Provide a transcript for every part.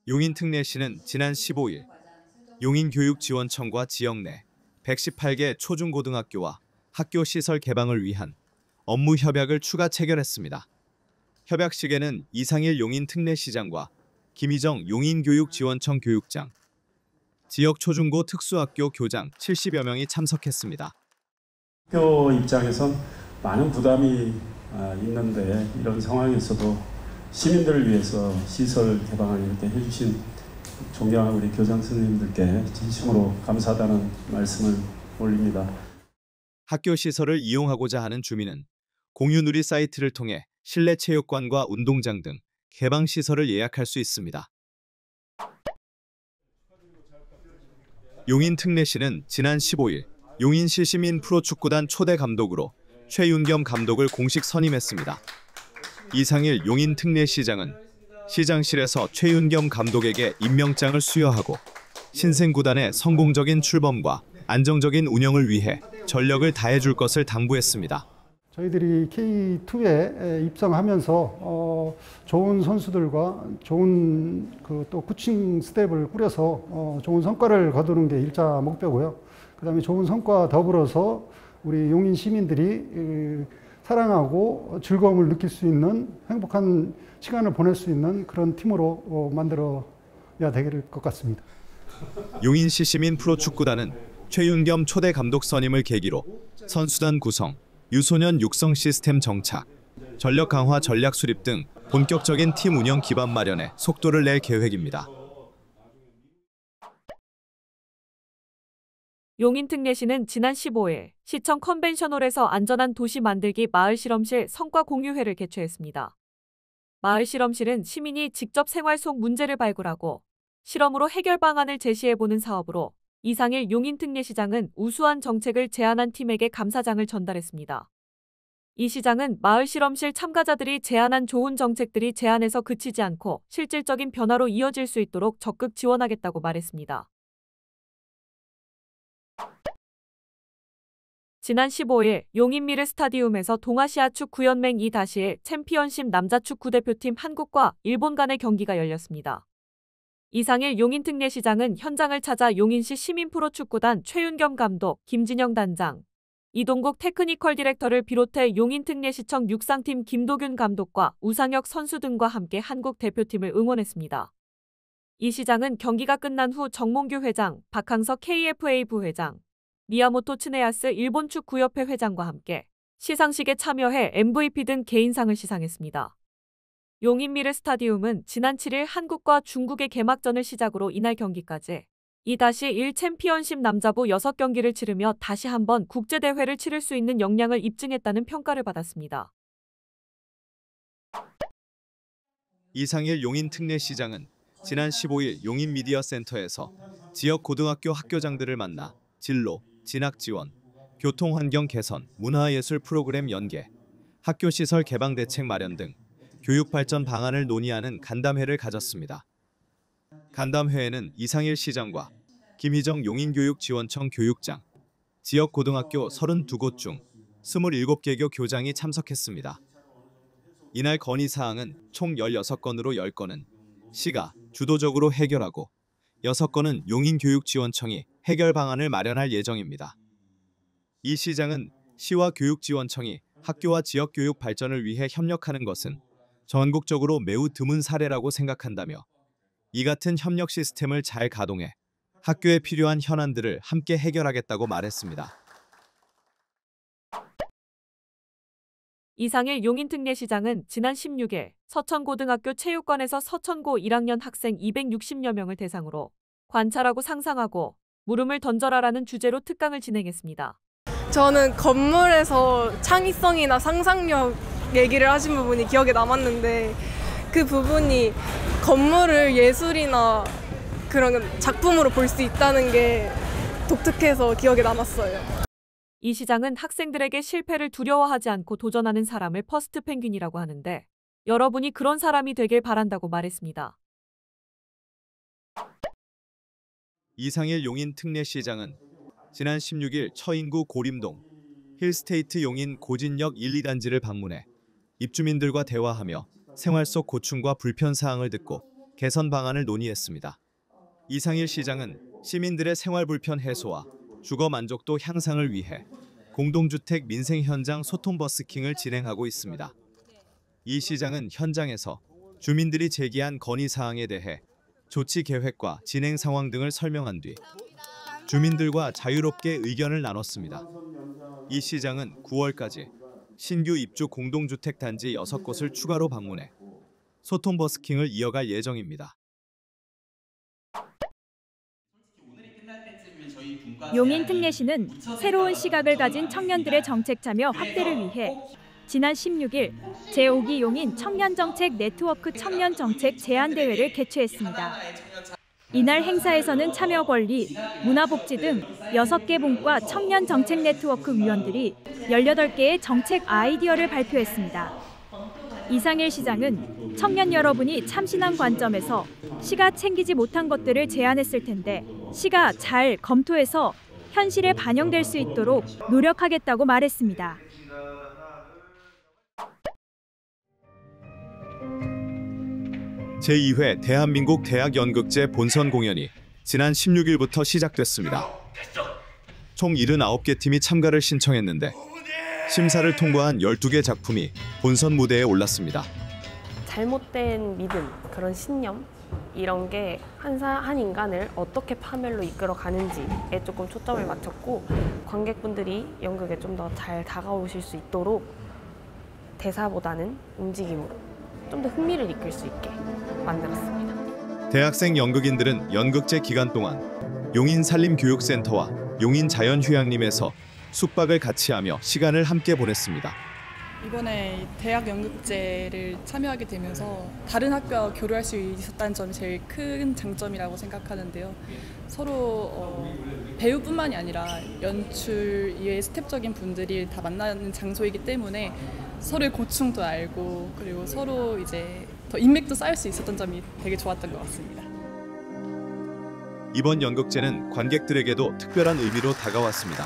용인특례시는 지난 15일 용인교육지원청과 지역 내 118개 초중고등학교와 학교 시설 개방을 위한 업무 협약을 추가 체결했습니다. 협약식에는 이상일 용인특례시장과 김희정 용인교육지원청 교육장, 지역 초중고 특수학교 교장 70여 명이 참석했습니다. 학교 입장에선 많은 부담이 있는데 이런 상황에서도 시민들을 위해서 시설 개방을 이렇게 해주신 존경하는 우리 교장 선생님들께 진심으로 감사하다는 말씀을 올립니다. 학교 시설을 이용하고자 하는 주민은 공유 누리 사이트를 통해 실내 체육관과 운동장 등 개방 시설을 예약할 수 있습니다. 용인특례시는 지난 15일 용인시 시민 프로축구단 초대 감독으로 최윤겸 감독을 공식 선임했습니다. 이상일 용인특례시장은 시장실에서 최윤겸 감독에게 임명장을 수여하고 신생구단의 성공적인 출범과 안정적인 운영을 위해 전력을 다해줄 것을 당부했습니다. 저희들이 K2에 입성하면서 좋은 선수들과 좋은 또 코칭 스텝을 꾸려서 좋은 성과를 거두는 게 일자 목표고요. 그다음에 좋은 성과 더불어서 우리 용인 시민들이 사랑하고 즐거움을 느낄 수 있는 행복한 시간을 보낼 수 있는 그런 팀으로 만들어야 될 것 같습니다. 용인시 시민 프로축구단은 최윤겸 초대 감독 선임을 계기로 선수단 구성, 유소년 육성 시스템 정착, 전력 강화 전략 수립 등 본격적인 팀 운영 기반 마련에 속도를 낼 계획입니다. 용인특례시는 지난 15일 시청 컨벤션홀에서 안전한 도시 만들기 마을실험실 성과 공유회를 개최했습니다. 마을실험실은 시민이 직접 생활 속 문제를 발굴하고 실험으로 해결 방안을 제시해보는 사업으로 이상일 용인특례시장은 우수한 정책을 제안한 팀에게 감사장을 전달했습니다. 이 시장은 마을실험실 참가자들이 제안한 좋은 정책들이 제안에서 그치지 않고 실질적인 변화로 이어질 수 있도록 적극 지원하겠다고 말했습니다. 지난 15일 용인미르 스타디움에서 동아시아축 구연맹 2-1 챔피언십 남자축구 대표팀 한국과 일본 간의 경기가 열렸습니다. 이상일 용인특례시장은 현장을 찾아 용인시 시민프로축구단 최윤겸 감독, 김진영 단장, 이동국 테크니컬 디렉터를 비롯해 용인특례시청 육상팀 김도균 감독과 우상혁 선수 등과 함께 한국 대표팀을 응원했습니다. 이 시장은 경기가 끝난 후 정몽규 회장, 박항석 KFA 부회장, 미야모토 츠네야스 일본 축구협회 회장과 함께 시상식에 참여해 MVP 등 개인상을 시상했습니다. 용인미르 스타디움은 지난 7일 한국과 중국의 개막전을 시작으로 이날 경기까지 2-1 챔피언십 남자부 6경기를 치르며 다시 한번 국제대회를 치를 수 있는 역량을 입증했다는 평가를 받았습니다. 이상일 용인특례시장은 지난 15일 용인미디어센터에서 지역 고등학교 학교장들을 만나 진로, 진학 지원, 교통환경 개선, 문화예술 프로그램 연계, 학교 시설 개방 대책 마련 등 교육 발전 방안을 논의하는 간담회를 가졌습니다. 간담회에는 이상일 시장과 김희정 용인교육지원청 교육장, 지역 고등학교 32곳 중 27개교 교장이 참석했습니다. 이날 건의사항은 총 16건으로 10건은 시가 주도적으로 해결하고 6건은 용인교육지원청이 해결 방안을 마련할 예정입니다. 이 시장은 시와 교육지원청이 학교와 지역 교육 발전을 위해 협력하는 것은 전국적으로 매우 드문 사례라고 생각한다며 이 같은 협력 시스템을 잘 가동해 학교에 필요한 현안들을 함께 해결하겠다고 말했습니다. 이상일 용인특례시장은 지난 16일 서천고등학교 체육관에서 서천고 1학년 학생 260여 명을 대상으로 관찰하고 상상하고 물음을 던져라라는 주제로 특강을 진행했습니다. 저는 건물에서 창의성이나 상상력 얘기를 하신 부분이 기억에 남았는데 그 부분이 건물을 예술이나 그런 작품으로 볼 수 있다는 게 독특해서 기억에 남았어요. 이 시장은 학생들에게 실패를 두려워하지 않고 도전하는 사람을 퍼스트 펭귄이라고 하는데 여러분이 그런 사람이 되길 바란다고 말했습니다. 이상일 용인특례시장은 지난 16일 처인구 고림동 힐스테이트 용인 고진역 1, 2단지를 방문해 입주민들과 대화하며 생활 속 고충과 불편사항을 듣고 개선 방안을 논의했습니다. 이상일 시장은 시민들의 생활 불편 해소와 주거 만족도 향상을 위해 공동주택 민생 현장 소통 버스킹을 진행하고 있습니다. 이 시장은 현장에서 주민들이 제기한 건의 사항에 대해 조치 계획과 진행 상황 등을 설명한 뒤 주민들과 자유롭게 의견을 나눴습니다. 이 시장은 9월까지 신규 입주 공동주택 단지 6곳을 추가로 방문해 소통 버스킹을 이어갈 예정입니다. 용인 특례시는 새로운 시각을 가진 청년들의 정책 참여 확대를 위해 지난 16일 제5기 용인 청년정책 네트워크 청년정책 제안대회를 개최했습니다. 이날 행사에서는 참여 권리, 문화복지 등 6개 분과 청년정책 네트워크 위원들이 18개의 정책 아이디어를 발표했습니다. 이상일 시장은 청년 여러분이 참신한 관점에서 시가 챙기지 못한 것들을 제안했을 텐데 시가 잘 검토해서 현실에 반영될 수 있도록 노력하겠다고 말했습니다. 제2회 대한민국 대학연극제 본선 공연이 지난 16일부터 시작됐습니다. 총 79개 팀이 참가를 신청했는데 심사를 통과한 12개 작품이 본선 무대에 올랐습니다. 잘못된 믿음, 그런 신념 이런 게 한 인간을 어떻게 파멸로 이끌어 가는지에 조금 초점을 맞췄고 관객분들이 연극에 좀 더 잘 다가오실 수 있도록 대사보다는 움직임으로 좀 더 흥미를 이끌 수 있게 만들었습니다. 대학생 연극인들은 연극제 기간 동안 용인 산림교육센터와 용인 자연휴양림에서 숙박을 같이 하며 시간을 함께 보냈습니다. 이번에 대학 연극제를 참여하게 되면서 다른 학교와 교류할 수 있었다는 점이 제일 큰 장점이라고 생각하는데요. 서로 배우뿐만이 아니라 연출 이외의 스텝적인 분들이 다 만나는 장소이기 때문에 서로의 고충도 알고 그리고 서로 이제 더 인맥도 쌓을 수 있었던 점이 되게 좋았던 것 같습니다. 이번 연극제는 관객들에게도 특별한 의미로 다가왔습니다.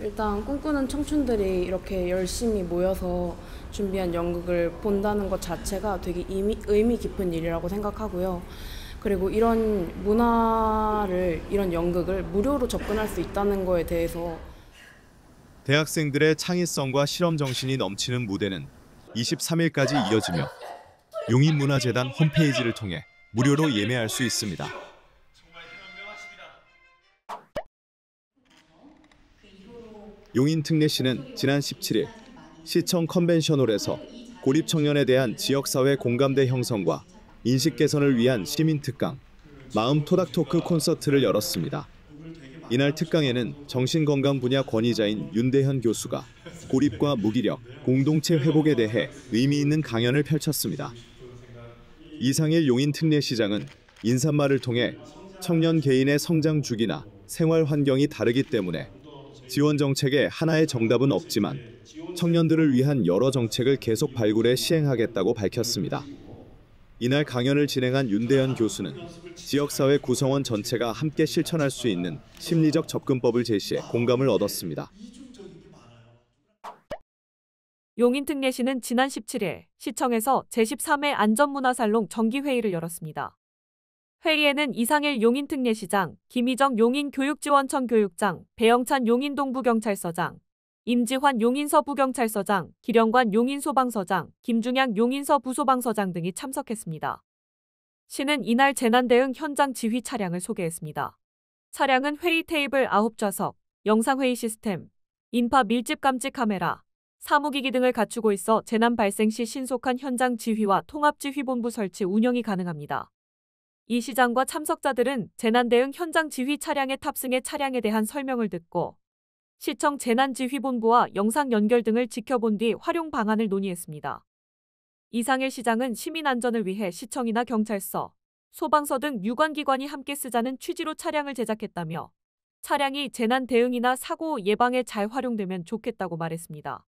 일단 꿈꾸는 청춘들이 이렇게 열심히 모여서 준비한 연극을 본다는 것 자체가 되게 의미 깊은 일이라고 생각하고요. 그리고 이런 문화를, 이런 연극을 무료로 접근할 수 있다는 거에 대해서 대학생들의 창의성과 실험 정신이 넘치는 무대는 23일까지 이어지며 용인문화재단 홈페이지를 통해 무료로 예매할 수 있습니다. 용인 특례시는 지난 17일 시청 컨벤션홀에서 고립 청년에 대한 지역사회 공감대 형성과 인식 개선을 위한 시민 특강 마음 토닥토크 콘서트를 열었습니다. 이날 특강에는 정신건강 분야 권위자인 윤대현 교수가 고립과 무기력, 공동체 회복에 대해 의미 있는 강연을 펼쳤습니다. 이상일 용인 특례시장은 인사말을 통해 청년 개인의 성장 주기나 생활 환경이 다르기 때문에 지원 정책에 하나의 정답은 없지만 청년들을 위한 여러 정책을 계속 발굴해 시행하겠다고 밝혔습니다. 이날 강연을 진행한 윤대현 교수는 지역사회 구성원 전체가 함께 실천할 수 있는 심리적 접근법을 제시해 공감을 얻었습니다. 용인특례시는 지난 17일 시청에서 제13회 안전문화살롱 정기회의를 열었습니다. 회의에는 이상일 용인특례시장, 김희정 용인교육지원청 교육장, 배영찬 용인동부경찰서장, 임지환 용인서부경찰서장, 기령관 용인소방서장, 김중양 용인서부소방서장 등이 참석했습니다. 시는 이날 재난대응 현장 지휘 차량을 소개했습니다. 차량은 회의 테이블 9좌석, 영상회의 시스템, 인파 밀집 감지 카메라, 사무기기 등을 갖추고 있어 재난 발생 시 신속한 현장 지휘와 통합지휘본부 설치 운영이 가능합니다. 이 시장과 참석자들은 재난대응 현장 지휘 차량에 탑승해 차량에 대한 설명을 듣고 시청 재난지휘본부와 영상 연결 등을 지켜본 뒤 활용 방안을 논의했습니다. 이상일 시장은 시민 안전을 위해 시청이나 경찰서, 소방서 등 유관기관이 함께 쓰자는 취지로 차량을 제작했다며 차량이 재난 대응이나 사고 예방에 잘 활용되면 좋겠다고 말했습니다.